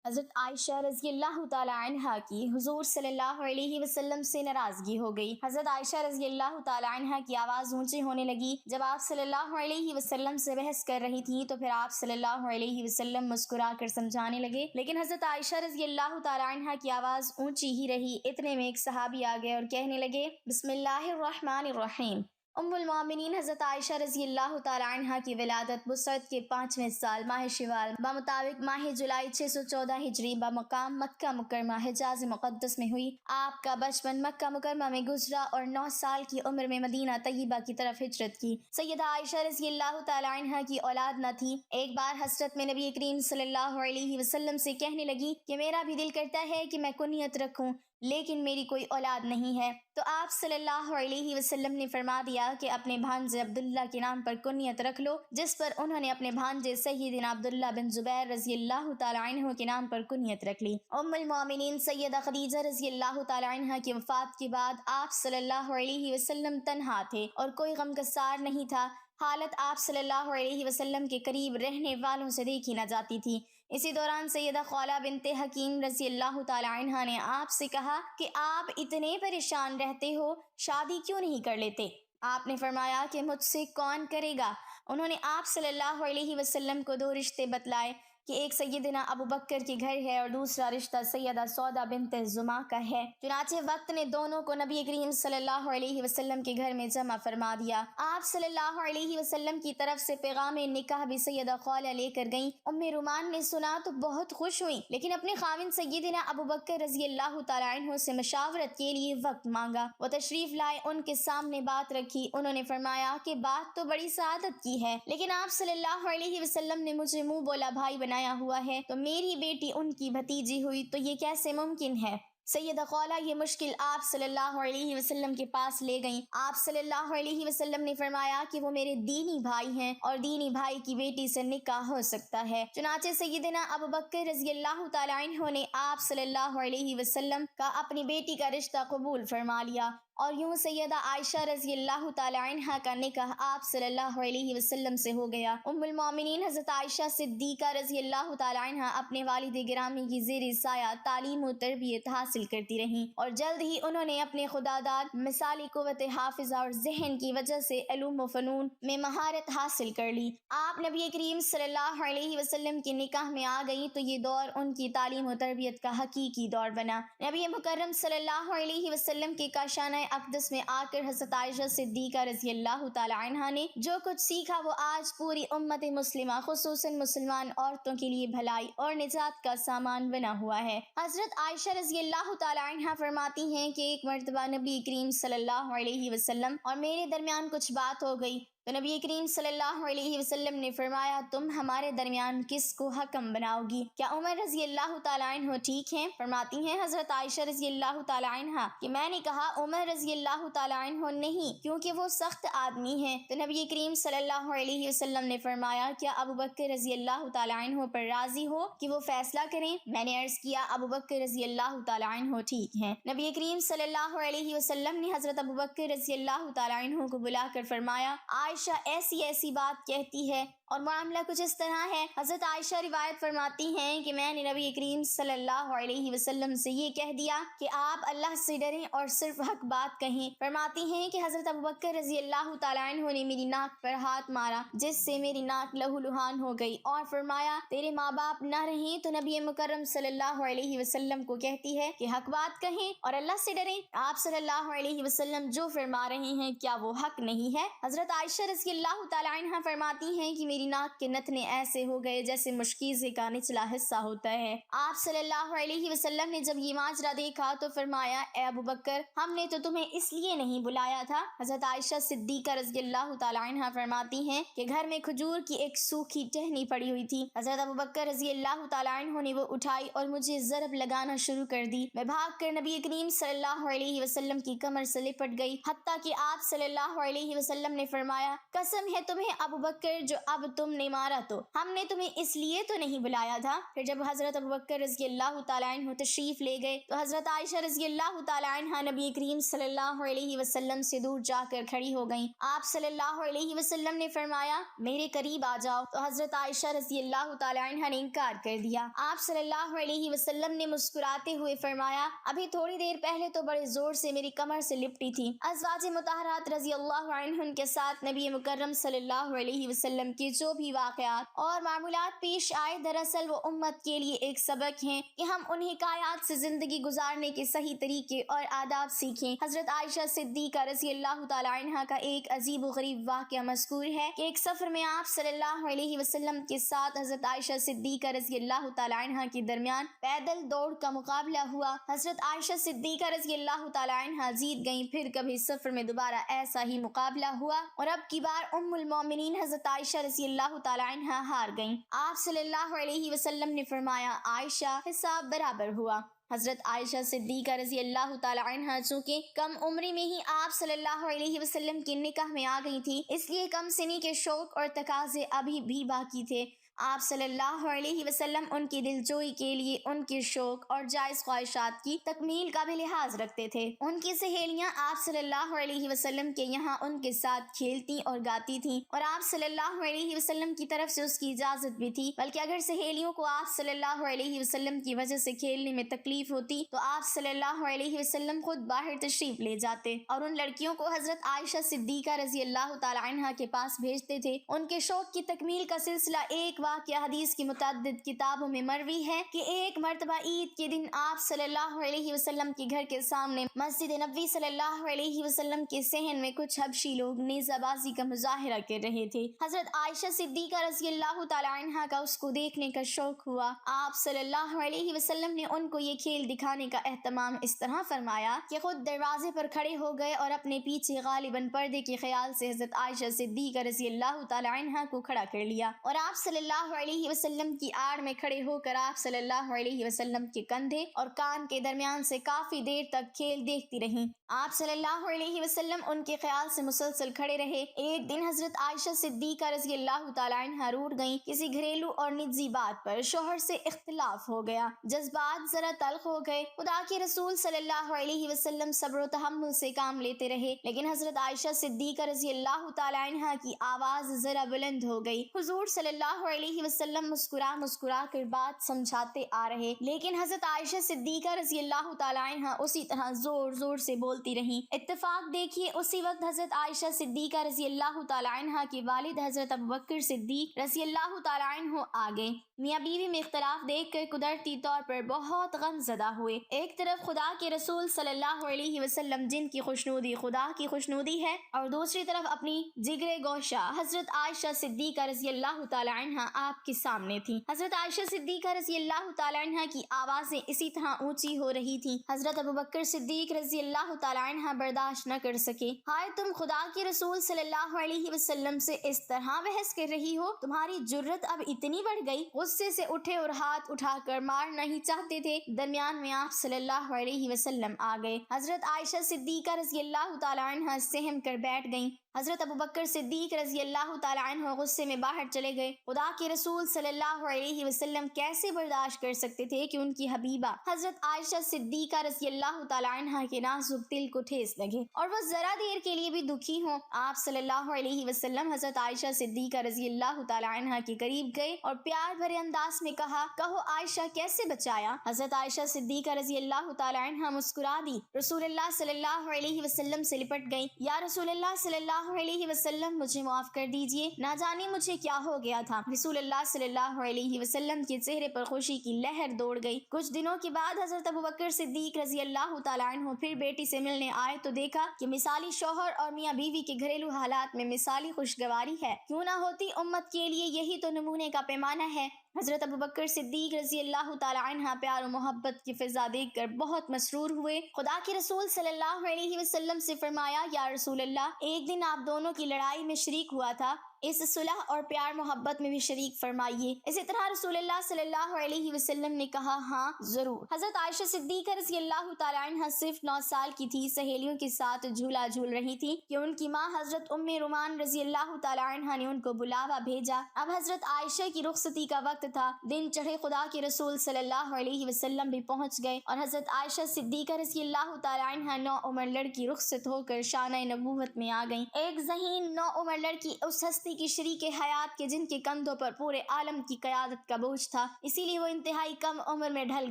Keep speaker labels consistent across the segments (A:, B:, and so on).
A: حضرت عائشہ رضی اللہ تعالی عنہا کی حضور صلی اللہ علیہ وسلم سے ناراضگی ہو گئی۔ حضرت عائشہ رضی اللہ تعالی عنہا کی آواز اونچی ہونے لگی۔ جب آپ صلی اللہ علیہ وسلم سے بحث کر رہی تھی تو پھر آپ صلی اللہ علیہ وسلم مسکرا کر سمجھانے لگے، لیکن حضرت عائشہ رضی اللہ تعالی عنہا کی آواز اونچی ہی رہی۔ اتنے میں ایک صحابی آ گئے اور کہنے لگے، بسم اللہ الرحمن الرحیم۔ ام المومنین حضرت عائشہ رضی اللہ تعالی عنہا کی ولادت بسرت کے 5ویں سال ماہ شوال بمطابق ماہ جولائی 614 ہجری بمقام مکہ مکرمہ حجاز مقدس میں ہوئی۔ آپ کا بچپن مکہ مکرمہ میں گزرا اور 9 سال کی عمر میں مدینہ طیبہ کی طرف ہجرت کی۔ سیدہ عائشہ رضی اللہ تعالی عنہا کی اولاد نہ تھی۔ ایک بار حسرت میں نبی کریم صلی اللہ علیہ وسلم سے کہنے لگی کہ میرا بھی دل کرتا ہے کہ میں کنیت رکھوں، لیکن میری کوئی اولاد نہیں ہے۔ تو آپ صلی اللہ علیہ وسلم نے فرما دیا کہ اپنے بھانجے عبداللہ کے نام پر کنیت رکھ لو، جس پر انہوں نے اپنے بھانجے سیدنا عبداللہ بن زبیر رضی اللہ تعالی عنہ کے نام پر کنیت رکھ لی۔ ام المومنین سیدہ خدیجہ رضی اللہ تعالی عنہ کی وفات کے بعد آپ صلی اللہ علیہ وسلم تنہا تھے اور کوئی غمگسار نہیں تھا۔ حالت آپ صلی اللہ علیہ وسلم کے قریب رہنے والوں سے دیکھی نہ جاتی تھی۔ اسی دوران سیدہ خولہ بنت حکیم رضی اللہ تعالی عنہا نے آپ سے کہا کہ آپ اتنے پریشان رہتے ہو، شادی کیوں نہیں کر لیتے؟ آپ نے فرمایا کہ مجھ سے کون کرے گا؟ انہوں نے آپ صلی اللہ علیہ وسلم کو 2 رشتے بتلائے کہ ایک سیدنا ابو بکر کے گھر ہے اور دوسرا رشتہ سیدہ سودا بنت زمعہ کا ہے۔ چنانچہ وقت نے دونوں کو نبی کریم صلی اللہ علیہ وسلم کے گھر میں جمع فرما دیا۔ آپ صلی اللہ علیہ وسلم کی طرف سے پیغام نکاح بھی سیدہ خولہ لے کر گئیں۔ ام رومان نے سنا تو بہت خوش ہوئیں، لیکن اپنے خاوند سیدنا ابو بکر رضی اللہ تعالی عنہ سے مشاورت کے لیے وقت مانگا۔ وہ تشریف لائے، ان کے سامنے بات رکھی۔ انہوں نے فرمایا کہ بات تو بڑی سعادت کی ہے، لیکن آپ صلی اللہ علیہ وسلم نے مجھے منہ بولا بھائی بنایا ہوا ہے، تو میری بیٹی ان کی بھتیجی ہوئی تو یہ کیسے ممکن ہے؟ سیدہ خولہ یہ مشکل آپ صلی اللہ علیہ وسلم کے پاس لے گئیں۔ آپ صلی اللہ علیہ وسلم نے فرمایا کہ وہ میرے دینی بھائی ہیں اور دینی بھائی کی بیٹی سے نکاح ہو سکتا ہے۔ چنانچہ سیدنا ابو بکر رضی اللہ تعالی عنہ نے آپ صلی اللہ علیہ وسلم کا اپنی بیٹی کا رشتہ قبول فرما لیا، اور یوں سیدہ عائشہ رضی اللہ تعالی عنہا کا نکاح آپ صلی اللہ علیہ وسلم سے ہو گیا۔ ام المومنین حضرت عائشہ صدیقہ رضی اللہ تعالی عنہا اپنے والد گرامی کی زیر سایہ تعلیم و تربیت حاصل کرتی رہیں، اور جلد ہی انہوں نے اپنے خداداد مثالی قوت حافظہ اور ذہن کی وجہ سے علوم و فنون میں مہارت حاصل کر لی۔ آپ نبی کریم صلی اللہ علیہ وسلم کے نکاح میں آ گئیں تو یہ دور ان کی تعلیم و تربیت کا حقیقی دور بنا۔ نبی مکرم صلی اللہ علیہ وسلم کے کاشانہ اقدس میں آ کر حضرت عائشہ صدیقہ رضی اللہ تعالی عنہا نے جو کچھ سیکھا وہ آج پوری امت مسلمہ خصوصاً مسلمان عورتوں کے لیے بھلائی اور نجات کا سامان بنا ہوا ہے۔ حضرت عائشہ رضی اللہ تعالی عنہا فرماتی ہیں کہ ایک مرتبہ نبی کریم صلی اللہ علیہ وسلم اور میرے درمیان کچھ بات ہو گئی تو نبی کریم صلی اللہ علیہ وسلم نے فرمایا تم ہمارے درمیان کس کو حکم بناؤ گی؟ کیا عمر رضی اللہ تعالی عنہ ٹھیک ہیں؟ فرماتی ہیں حضرت عائشہ رضی اللہ تعالی عنہا کہ میں نے کہا عمر رضی اللہ تعالی عنہ نہیں، کیونکہ وہ سخت آدمی ہیں۔ تو نبی کریم صلی اللہ علیہ وسلم نے فرمایا کیا ابو بکر رضی اللہ تعالی عنہ پر راضی ہو کہ وہ فیصلہ کریں؟ میں نے عرض کیا ابو بکر رضی اللہ تعالی عنہ ٹھیک ہیں۔ نبی کریم صلی اللہ علیہ وسلم نے حضرت ابو بکر رضی اللہ تعالی عنہ کو بلا کر فرمایا عائشہ ایسی بات کہتی ہے اور معاملہ کچھ اس طرح ہے۔ حضرت عائشہ روایت فرماتی ہیں کہ میں نے نبی کریم صلی اللہ علیہ وسلم سے یہ کہہ دیا کہ آپ اللہ سے ڈریں اور صرف حق بات کہیں۔ فرماتی ہیں کہ حضرت ابوبکر رضی اللہ تعالی عنہ نے میری ناک پر ہاتھ مارا جس سے میری ناک لہو لہان ہو گئی، اور فرمایا تیرے ماں باپ نہ رہیں تو نبی مکرم صلی اللہ علیہ وسلم کو کہتی ہے کہ حق بات کہیں اور اللہ سے ڈریں۔ آپ صلی اللہ علیہ وسلم جو فرما رہے ہیں کیا وہ حق نہیں ہے؟ حضرت عائشہ رضی اللہ تعالی عنہ فرماتی ہیں کہ میری ناک کے نتنے ایسے ہو گئے جیسے مشکیزے کا نچلا حصہ ہوتا ہے۔ آپ صلی اللہ علیہ وسلم نے جب یہ ماجرا دیکھا تو فرمایا اے ابو بکر ہم نے تو تمہیں اس لیے نہیں بلایا تھا۔ حضرت عائشہ صدیقہ رضی اللہ تعالی عنہ فرماتی ہیں کہ گھر میں کھجور کی ایک سوکھی ٹہنی پڑی ہوئی تھی۔ حضرت ابو بکر رضی اللہ تعالی عنہ نے وہ اٹھائی اور مجھے ضرب لگانا شروع کر دی۔ میں بھاگ کر نبی کریم صلی اللہ علیہ وسلم کی کمر سے لپٹ گئی، حتیٰ کہ آپ صلی اللہ علیہ وسلم نے فرمایا قسم ہے تمہیں ابو بکر جو اب تم نے مارا تو ہم نے تمہیں اس لیے تو نہیں بلایا تھا۔ پھر جب حضرت ابوبکر رضی اللہ تعالیٰ عنہ تشریف لے گئے تو حضرت عائشہ رضی اللہ تعالیٰ عنہ نبی کریم صلی اللہ علیہ وسلم سے دور جا کر کھڑی ہو گئیں۔ آپ صلی اللہ علیہ وسلم نے فرمایا میرے قریب آ جاؤ، تو حضرت عائشہ رضی اللہ تعالیٰ عنہ نے انکار کر دیا۔ آپ صلی اللہ علیہ وسلم نے مسکراتے ہوئے فرمایا ابھی تھوڑی دیر پہلے تو بڑے زور سے میری کمر سے لپٹی تھی۔ ازواج مطہرات رضی اللہ عنہن کے ساتھ نبی مکرم صلی اللہ علیہ وسلم کے جو بھی واقعات اور معمولات پیش آئے دراصل وہ امت کے لیے ایک سبق ہیں کہ ہم ان حکایات سے زندگی گزارنے کے صحیح طریقے اور آداب سیکھیں۔ حضرت عائشہ صدیقہ رضی اللہ تعالیٰ عنہ کا ایک عجیب و غریب واقعہ مذکور ہے کہ ایک سفر میں آپ صلی اللہ علیہ وسلم کے ساتھ حضرت عائشہ صدیقہ رضی اللہ تعالیٰ عنہ کے درمیان پیدل دوڑ کا مقابلہ ہوا۔ حضرت عائشہ صدیقہ رضی اللہ تعالیٰ عنہ جیت گئیں۔ پھر کبھی سفر میں دوبارہ ایسا ہی مقابلہ ہوا اور اب کی بار ام المومنین حضرت عائشہ رضی اللہ تعالیٰ عنہ ہار گئیں۔ آپ صلی اللہ علیہ وسلم نے فرمایا عائشہ حساب برابر ہوا۔ حضرت عائشہ صدیقہ رضی اللہ تعالیٰ عنہ چونکہ کم عمری میں ہی آپ صلی اللہ علیہ وسلم کے نکاح میں آ گئی تھی، اس لیے کم سنی کے شوق اور تقاضے ابھی بھی باقی تھے۔ آپ صلی اللہ علیہ وسلم ان کی دلجوئی کے لیے ان کے شوق اور جائز خواہشات کی تکمیل کا بھی لحاظ رکھتے تھے۔ ان کی سہیلیاں آپ صلی اللہ علیہ وسلم کے یہاں ان کے ساتھ کھیلتی اور گاتی تھیں اور آپ صلی اللہ علیہ وسلم کی طرف سے اس کی اجازت بھی تھی، بلکہ اگر سہیلیوں کو آپ صلی اللہ علیہ وسلم کی وجہ سے کھیلنے میں تکلیف ہوتی تو آپ صلی اللہ علیہ وسلم خود باہر تشریف لے جاتے اور ان لڑکیوں کو حضرت عائشہ صدیقہ رضی اللہ تعالی عنہ کے پاس بھیجتے تھے۔ ان کے شوق کی تکمیل کا سلسلہ ایک واقعہ حدیث کی متعدد کتابوں میں مروی ہے کہ ایک مرتبہ عید کے دن آپ صلی اللہ علیہ وسلم کے گھر کے سامنے مسجد نبوی صلی اللہ علیہ وسلم کے صحن میں کچھ حبشی لوگ نیزہ بازی کا مظاہرہ کر رہے تھے۔ حضرت عائشہ صدیقہ رضی اللہ تعالی عنہ کا اس کو دیکھنے کا شوق ہوا۔ آپ صلی اللہ علیہ وسلم نے ان کو یہ کھیل دکھانے کا اہتمام اس طرح فرمایا کہ خود دروازے پر کھڑے ہو گئے اور اپنے پیچھے غالباً پردے کے خیال سے حضرت عائشہ صدیقہ رضی اللہ تعالی عنہ کو کھڑا کر لیا اور آپ صلی اللہ علیہ وسلم کی آڑ میں کھڑے ہو کر آپ صلی اللہ علیہ وسلم کے کندھے اور کان کے درمیان سے کافی دیر تک کھیل دیکھتی رہیں۔ آپ صلی اللہ علیہ وسلم ان کے خیال سے مسلسل کھڑے رہے۔ ایک دن حضرت عائشہ صدیقہ رضی اللہ تعالی عنہ روٹھ گئیں کسی گھریلو اور نجی بات پر، شوہر سے اختلاف ہو گیا، جذبات ذرا تلخ ہو گئے۔ خدا کے رسول صلی اللہ علیہ وسلم صبر و تحمل سے کام لیتے رہے، لیکن حضرت عائشہ صدیقہ رضی اللہ تعالی عنہ کی آواز ذرا بلند ہو گئی۔ حضور صلی اللہ علیہ وسلم مسکرا کر بات سمجھاتے آ رہے، لیکن حضرت عائشہ صدیقہ رضی اللہ تعالی عنہ اسی طرح زور زور سے بولتی رہیں۔ اتفاق دیکھیے اسی وقت حضرت عائشہ صدیقہ رضی اللہ تعالی عنہ کے والد حضرت ابوبکر صدیق رضی اللہ تعالی عنہ آگے۔ میاں بیوی میں اختلاف دیکھ کر قدرتی طور پر بہت غم زدہ ہوئے۔ ایک طرف خدا کے رسول صلی اللہ علیہ وسلم جن کی خوشنودی خدا کی خوشنودی ہے اور دوسری طرف اپنی جگر گوشہ حضرت عائشہ صدیقہ رضی اللہ تعالی عنہ آپ کے سامنے تھی۔ حضرت عائشہ صدیقہ رضی اللہ تعالی عنہ کی آوازیں اسی طرح اونچی ہو رہی تھیں۔ حضرت ابوبکر صدیق رضی اللہ تعالی عنہ برداشت نہ کر سکے۔ ہائے تم خدا کے رسول صلی اللہ علیہ وسلم سے اس طرح بحث کر رہی ہو، تمہاری جرت اب اتنی بڑھ گئی۔ غصے سے اٹھے اور ہاتھ اٹھا کر مارنا ہی چاہتے تھے، درمیان میں آپ صلی اللہ علیہ وسلم آ گئے۔ حضرت عائشہ صدیقہ رضی اللہ تعالی عنہ سہم کر بیٹھ گئیں۔ حضرت ابوبکر صدیق رضی اللہ تعالی عنہ غصے میں باہر چلے گئے۔ خدا کے رسول صلی اللہ علیہ وسلم کیسے برداشت کر سکتے تھے کہ ان کی حبیبہ حضرت عائشہ صدیقہ رضی اللہ تعالی عنہ کے نازک دل کو ٹھیس لگے اور وہ ذرا دیر کے لیے بھی دکھی ہوں۔ آپ صلی اللہ علیہ وسلم حضرت عائشہ صدیقہ رضی اللہ تعالی عنہ کے قریب گئے اور پیار بھرے انداز میں کہا، کہو عائشہ کیسے بچایا؟ حضرت عائشہ صدیقہ رضی اللہ تعالی عنہ مسکرا دی، رسول اللہ صلی اللہ علیہ وسلم سے لپٹ گئی۔ یا رسول اللہ صلی اللہ علیہ وسلم مجھے معاف کر دیجئے، نہ جانے مجھے کیا ہو گیا تھا۔ رسول اللہ صلی اللہ علیہ وسلم کے چہرے پر خوشی کی لہر دوڑ گئی۔ کچھ دنوں کے بعد حضرت ابوبکر صدیق رضی اللہ تعالی عنہ پھر بیٹی سے ملنے آئے تو دیکھا کہ مثالی شوہر اور میاں بیوی کے گھریلو حالات میں مثالی خوشگواری ہے۔ کیوں نہ ہوتی، امت کے لیے یہی تو نمونے کا پیمانہ ہے۔ حضرت ابوبکر صدیق رضی اللہ تعالی عنہ پیار و محبت کی فضا دیکھ کر بہت مسرور ہوئے۔ خدا کے رسول صلی اللہ علیہ وسلم سے فرمایا، یا رسول اللہ، ایک دن آپ دونوں کی لڑائی میں شریک ہوا تھا، اس صلح اور پیار محبت میں بھی شریک فرمائیے۔ اسی طرح رسول اللہ صلی اللہ علیہ وسلم نے کہا ہاں ضرور۔ حضرت عائشہ صدیقہ رضی اللہ تعالیٰ عنہ صرف 9 سال کی تھی، سہیلیوں کے ساتھ جھولا جھول رہی تھی کہ ان کی ماں حضرت ام رومان رضی اللہ تعالیٰ عنہ نے ان کو بلاوا بھیجا۔ اب حضرت عائشہ کی رخصتی کا وقت تھا، دن چڑھے خدا کے رسول صلی اللہ علیہ وسلم بھی پہنچ گئے اور حضرت عائشہ صدیقہ رضی اللہ تعالیٰ عنہ نو عمر لڑکی رخصت ہو کر شانہ نبوت میں آ گئیں۔ ایک ذہین نو عمر لڑکی اس ہستی کی شریک حیات کے جن کے کندھوں پر پورے عالم کی قیادت کا بوجھ تھا، اسی لیے وہ انتہائی کم عمر میں ڈھل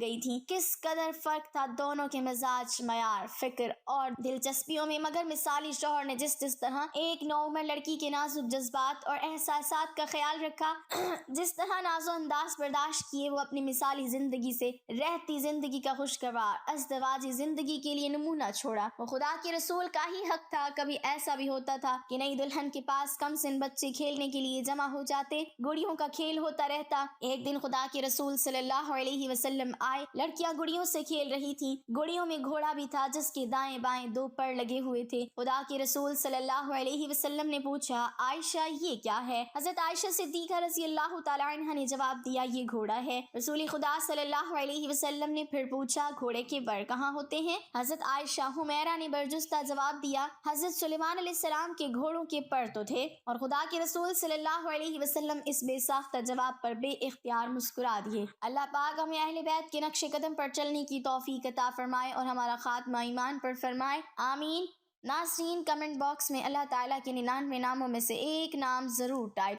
A: گئی تھی۔ کس قدر فرق تھا دونوں کے مزاج، معیار، فکر اور دلچسپیوں میں، مگر مثالی شوہر نے جس طرح ایک نو عمر لڑکی کے نازک جذبات اور احساسات کا خیال رکھا، جس طرح ناز و انداز برداشت کیے، وہ اپنی مثالی زندگی سے رہتی زندگی کا خوشگوار ازدواجی زندگی کے لیے نمونہ چھوڑا۔ وہ خدا کے رسول کا ہی حق تھا۔ کبھی ایسا بھی ہوتا تھا کہ نئی دلہن کے پاس کم سن بچے کھیلنے کے لیے جمع ہو جاتے، گڑیوں کا کھیل ہوتا رہتا۔ ایک دن خدا کے رسول صلی اللہ علیہ وسلم آئے، لڑکیاں گڑیوں سے کھیل رہی تھیں، گڑیوں میں گھوڑا بھی تھا جس کے دائیں بائیں 2 پر لگے ہوئے تھے۔ خدا کے رسول صلی اللہ علیہ وسلم نے پوچھا عائشہ یہ کیا ہے؟ حضرت عائشہ صدیقہ رضی اللہ تعالیٰ عنہ نے جواب دیا یہ گھوڑا ہے۔ رسول خدا صلی اللہ علیہ وسلم نے پھر پوچھا گھوڑے کے بر کہاں ہوتے ہیں؟ حضرت عائشہ حمیرہ نے برجستہ جواب دیا حضرت سلیمان علیہ السلام کے گھوڑوں کے پر تو تھے، اور خدا کے رسول صلی اللہ علیہ وسلم اس بے ساختہ جواب پر بے اختیار مسکرا دیے۔ اللہ پاک ہمیں اہل بیت کے نقش قدم پر چلنے کی توفیق عطا فرمائے اور ہمارا خاتمہ ایمان پر فرمائے، آمین۔ ناظرین، کمنٹ باکس میں اللہ تعالیٰ کے 99 ناموں میں سے ایک نام ضرور ٹائپ